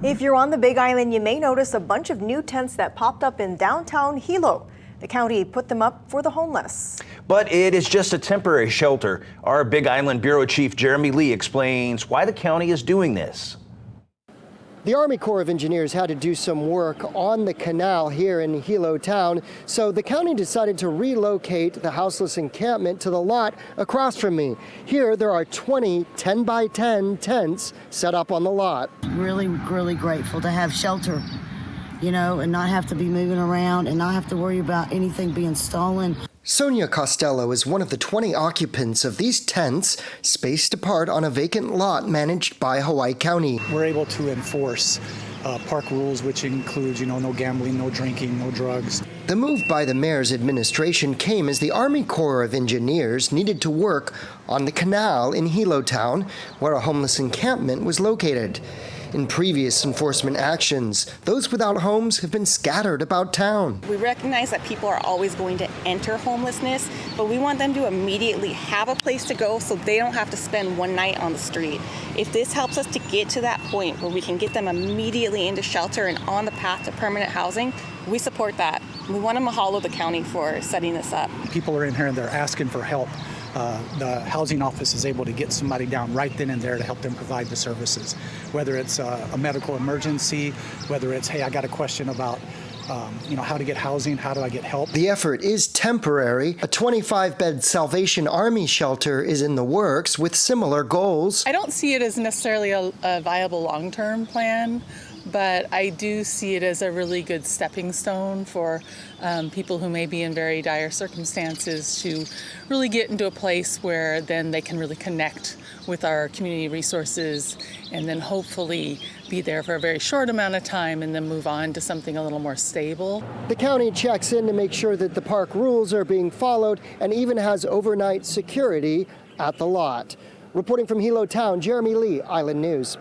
If you're on the Big Island, you may notice a bunch of new tents that popped up in downtown Hilo. The county put them up for the homeless. But it is just a temporary shelter. Our Big Island Bureau Chief Jeremy Lee explains why the county is doing this. The Army Corps of Engineers had to do some work on the canal here in Hilo town, so the county decided to relocate the houseless encampment to the lot across from me. Here there are 20 10 by 10 tents set up on the lot. Really grateful to have shelter, and not have to be moving around and not have to worry about anything being stolen. Sonia Costello is one of the 20 occupants of these tents spaced apart on a vacant lot managed by Hawaii County. We're able to enforce park rules, which includes, no gambling, no drinking, no drugs. The move by the mayor's administration came as the Army Corps of Engineers needed to work on the canal in Hilo Town, where a homeless encampment was located. In previous enforcement actions, those without homes have been scattered about town. We recognize that people are always going to enter homelessness, but we want them to immediately have a place to go so they don't have to spend one night on the street. If this helps us to get to that point where we can get them immediately into shelter and on the path to permanent housing, we support that. We want to mahalo the county for setting this up. People are in here and they're asking for help. The housing office is able to get somebody down right then and there to help them provide the services, whether it's a medical emergency, whether it's, hey, I got a question about how to get housing, how do I get help? The effort is temporary. A 25-bed Salvation Army shelter is in the works with similar goals. I don't see it as necessarily a viable long-term plan, but I do see it as a really good stepping stone for people who may be in very dire circumstances to really get into a place where then they can really connect with our community resources and then hopefully be there for a very short amount of time and then move on to something a little more stable. The county checks in to make sure that the park rules are being followed and even has overnight security at the lot. Reporting from Hilo Town, Jeremy Lee, Island News.